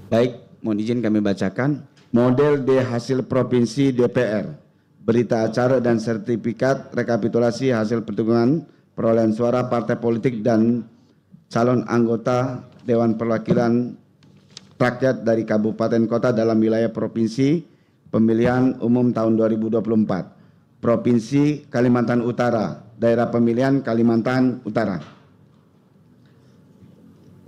Baik, mohon izin kami bacakan. Model D hasil provinsi DPR, berita acara dan sertifikat rekapitulasi hasil perhitungan perolehan suara partai politik dan calon anggota Dewan Perwakilan Rakyat dari Kabupaten Kota dalam wilayah provinsi pemilihan umum tahun 2024. Provinsi Kalimantan Utara, daerah pemilihan Kalimantan Utara.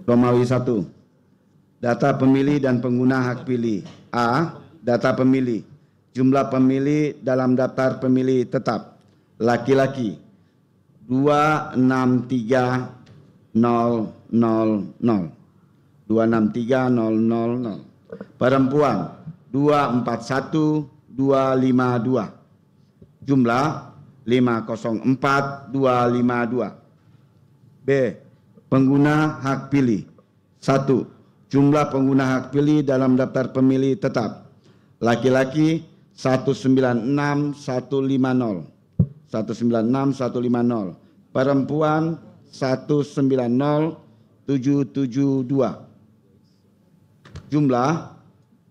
Romawi 1. Data pemilih dan pengguna hak pilih. A. Data pemilih. Jumlah pemilih dalam daftar pemilih tetap. Laki-laki 263.000. 263.000. Perempuan 241.252. Jumlah 504.252. B. Pengguna hak pilih. 1. Jumlah pengguna hak pilih dalam daftar pemilih tetap. Laki-laki 196.150. 196.150. Perempuan 190.772. Jumlah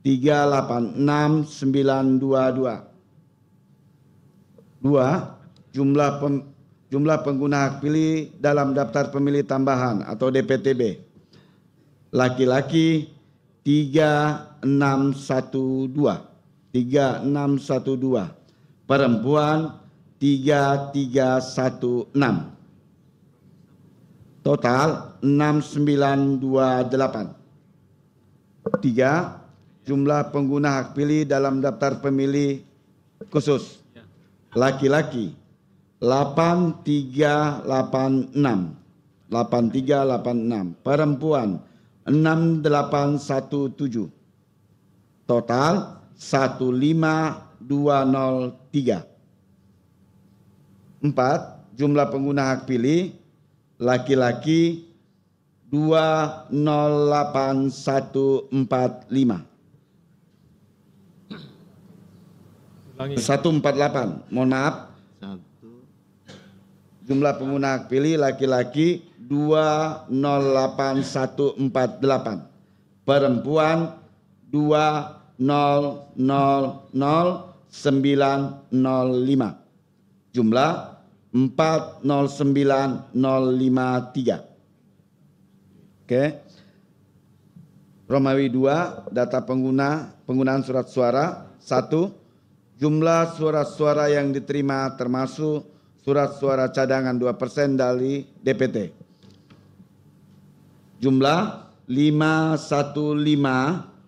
386.922. 2. Jumlah pengguna hak pilih dalam daftar pemilih tambahan atau DPTB. Laki-laki 3612. Perempuan 3316. Total 6928. 3. Jumlah pengguna hak pilih dalam daftar pemilih khusus. Laki-laki 8386. 8386. Perempuan 6817. Total 15203. 4. Jumlah pengguna hak pilih laki-laki 208.145. 148. Mohon maaf. Jumlah pengguna hak pilih laki-laki 208.148. Perempuan 2000905. Jumlah 409053. Oke. Romawi 2, data penggunaan surat suara. 1. Jumlah surat-suara yang diterima termasuk surat suara cadangan 2% dari DPT. Jumlah 515412.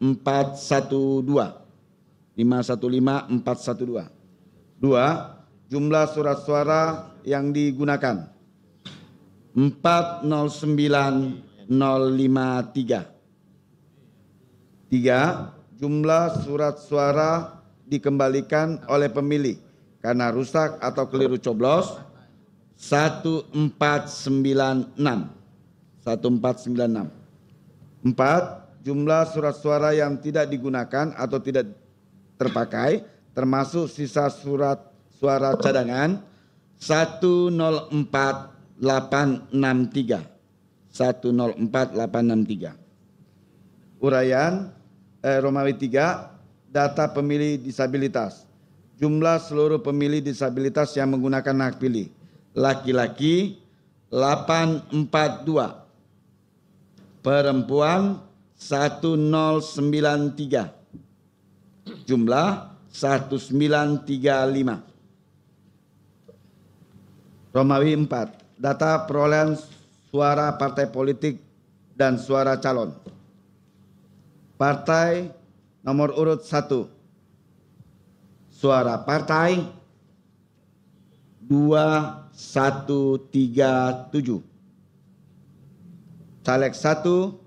515412. 2. Jumlah surat suara yang digunakan 409053. 3. Jumlah surat suara dikembalikan oleh pemilih karena rusak atau keliru coblos 1496. 1496. 4. Jumlah surat suara yang tidak digunakan atau tidak terpakai termasuk sisa surat suara cadangan 104863. 104863. Uraian Romawi 3, data pemilih disabilitas. Jumlah seluruh pemilih disabilitas yang menggunakan hak pilih. Laki-laki 842. Perempuan 1093. Jumlah 1935. Romawi 4, data perolehan suara partai politik dan suara calon. Partai nomor urut 1. Suara partai 2137. Caleg 1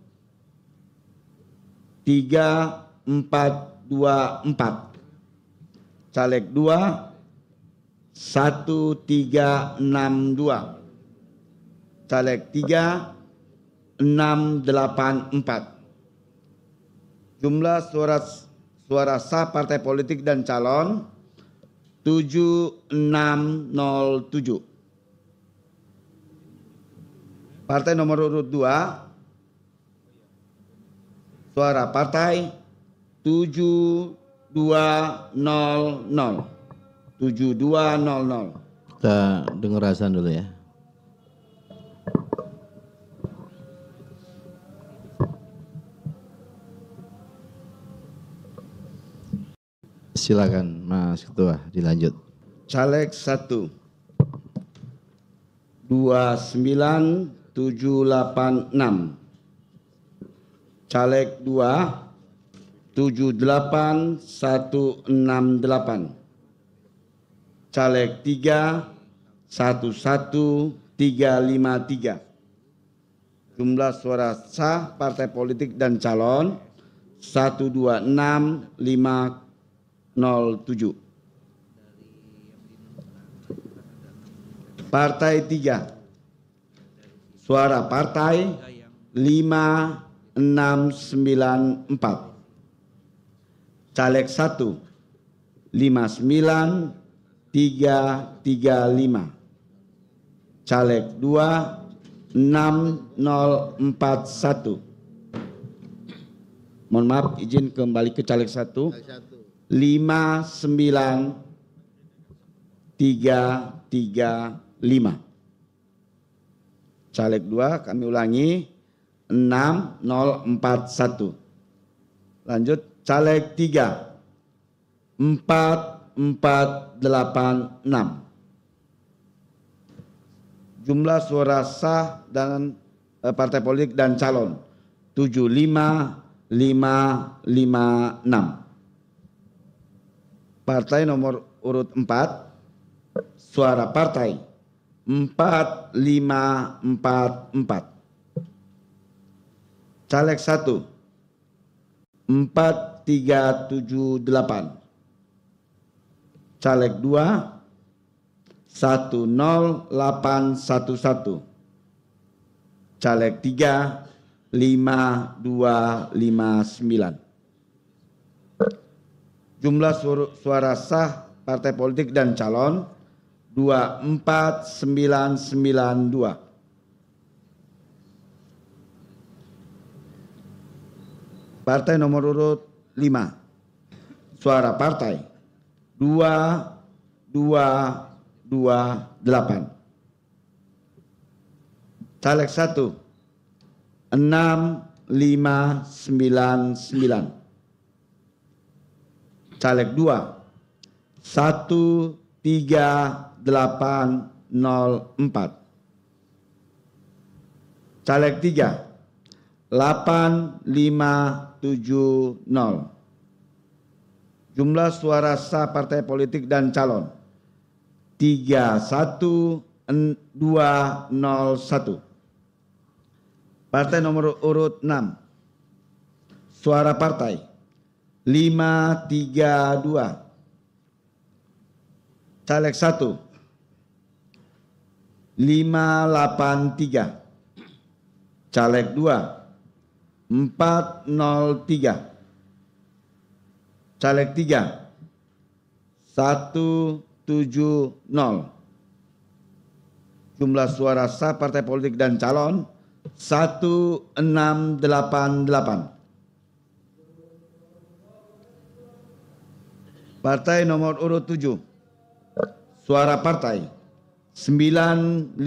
3424. Caleg 2 1362. Caleg 3 684. Jumlah suara sah partai politik dan calon 7607. Partai nomor urut 2 Suara partai 7200. 7200. Kita dengar azan dulu ya. Silakan Mas Ketua dilanjut. Caleg 1 29786. Caleg 2 78168. Caleg 3 11353. Jumlah suara sah partai politik dan calon 126507. Partai 3. Suara partai 5694. Caleg 1 59335. Caleg 2 6041. Mohon maaf, izin kembali ke caleg 1. 59335. Caleg 2 kami ulangi 6041. Lanjut caleg 3 4486. Jumlah suara sah dan partai politik dan calon 75556. Partai nomor urut 4, suara partai 4544. Caleg 1 4378. Caleg 2 10811. Caleg 3 5259. Jumlah suara sah partai politik dan calon 24992. Partai nomor urut 5, suara partai 2228. Caleg 1 6599. Caleg 2 13804. Caleg 3 8570. Jumlah suara sah partai politik dan calon 31201. Partai nomor urut 6, suara partai 532. Caleg 1 583. Caleg 2 403. Caleg 3 170. Jumlah suara sah partai politik dan calon 1688. Partai nomor urut 7, suara partai 952.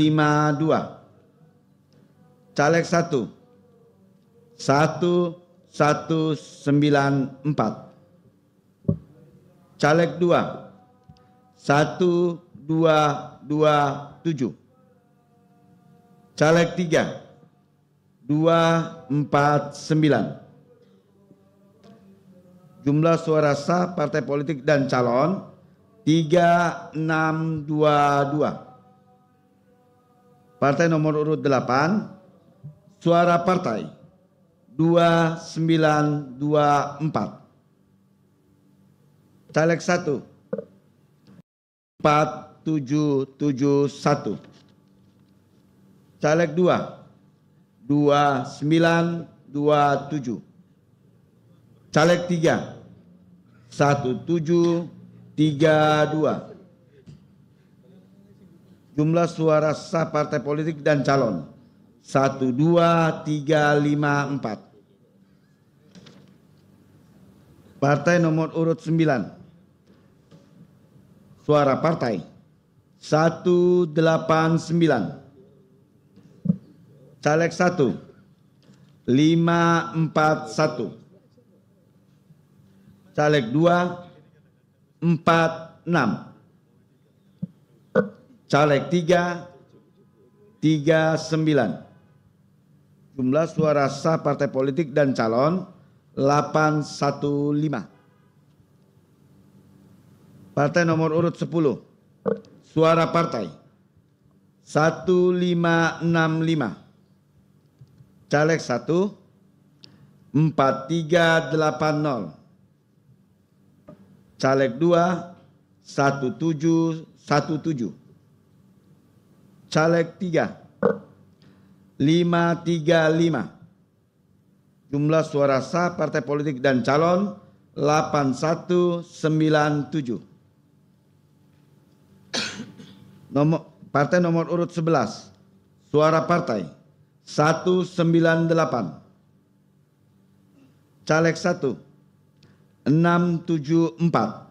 Caleg 1 1194. Caleg 2 1227. Caleg 3 249. Jumlah suara sah partai politik dan calon 3622. Partai nomor urut 8, suara partai 2924. Caleg 1 4771. Caleg 2 2927. Caleg 3 1732. Jumlah suara sah partai politik dan calon 12354. Partai nomor urut 9. Suara partai 189. Caleg 1 541. Caleg 2 46. Caleg 3 39. Jumlah suara sah partai politik dan calon 815. Partai nomor urut 10. Suara partai 1565. Caleg 1 4380. Caleg 2 1717. Caleg 3 535. Jumlah suara sah partai politik dan calon 8197. Partai nomor urut 11. Suara partai 198. Caleg 1 674.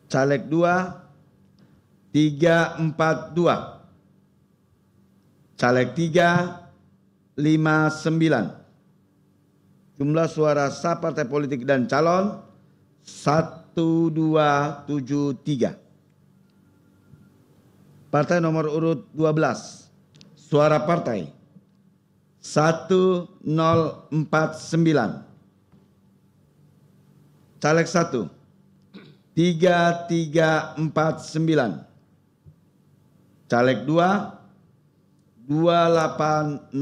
Caleg 2 342. Caleg 3 59. Jumlah suara sah partai politik dan calon 1273. Partai nomor urut 12. Suara partai 1049. Caleg 1 3349. Caleg 2 2802.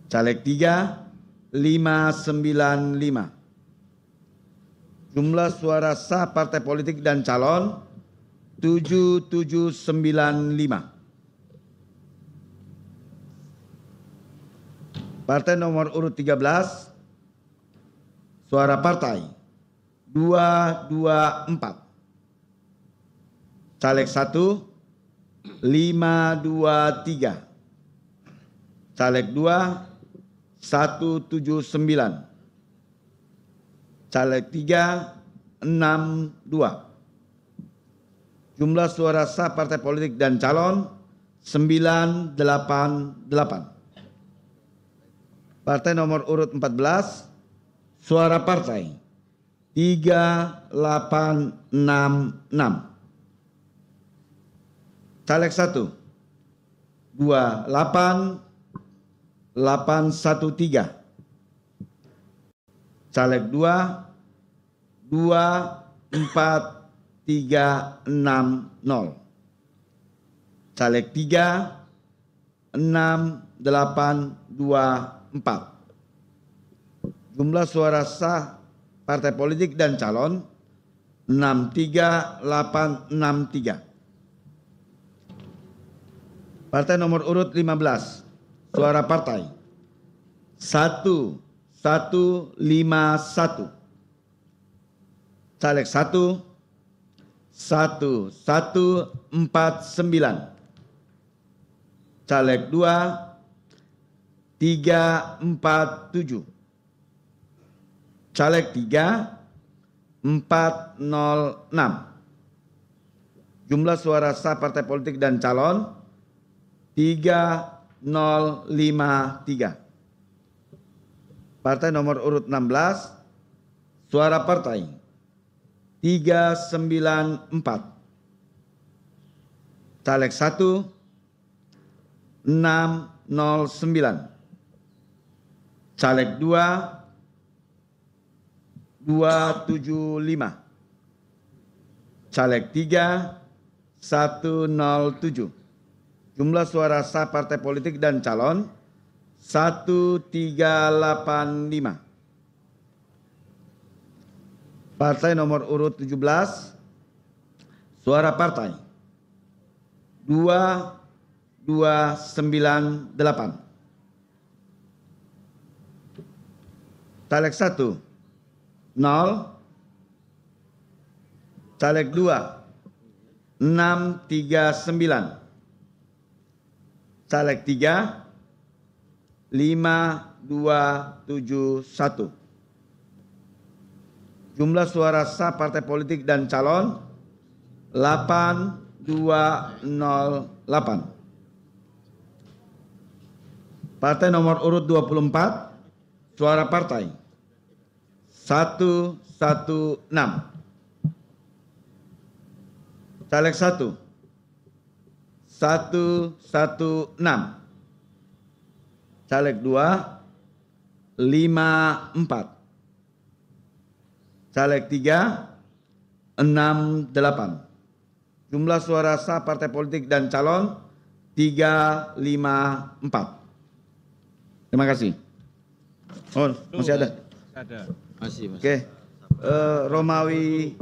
Caleg 3 595. Jumlah suara sah partai politik dan calon 7795. Partai nomor urut 13. Suara partai 224. Caleg 1 523. Caleg 2 179. Caleg 3 62. Jumlah suara sah partai politik dan calon 988. Partai nomor urut 14. Suara partai 3866. Caleg 1 28813. Caleg 2 24360. Caleg 3 6824. Jumlah suara sah partai politik dan calon 63863. Partai nomor urut 15. Suara partai 1151. Caleg 1 1149. Caleg 2 347. Caleg 3 406. Jumlah suara sah partai politik dan calon 3053. Partai nomor urut 16. Suara partai 394. Caleg 1 609. Caleg 2 275. Caleg 3 107. Jumlah suara sah partai politik dan calon 1385. Partai nomor urut 17. Suara partai 2298. Caleg 1 0. Caleg 2 639. Caleg 3 5271. Jumlah suara sah partai politik dan calon 8208. Partai nomor urut 24, suara partai 116. Caleg 1 116. Caleg 2 54. Caleg 3 68. Jumlah suara sah partai politik dan calon 354. Terima kasih. Oh, masih ada? Ada. Masih. Oke. Romawi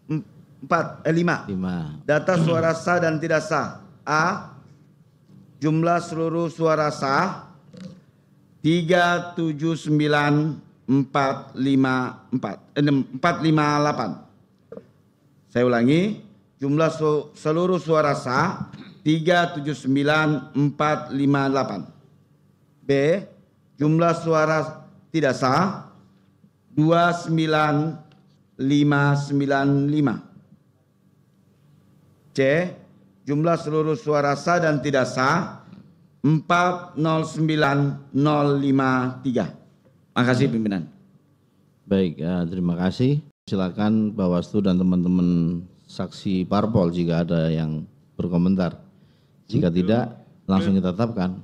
5. 5. Data suara sah dan tidak sah. A. Jumlah seluruh suara sah 458. Saya ulangi, jumlah seluruh suara sah 379458. B. Jumlah suara tidak sah 29595. C. Jumlah seluruh suara sah dan tidak sah 409053. Makasih pimpinan. Baik, terima kasih. Silakan Bawaslu dan teman-teman saksi parpol jika ada yang berkomentar. Jika tidak, langsung kita tetapkan.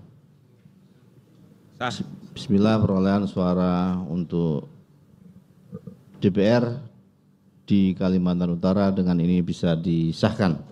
Bismillah, perolehan suara untuk DPR di Kalimantan Utara dengan ini bisa disahkan.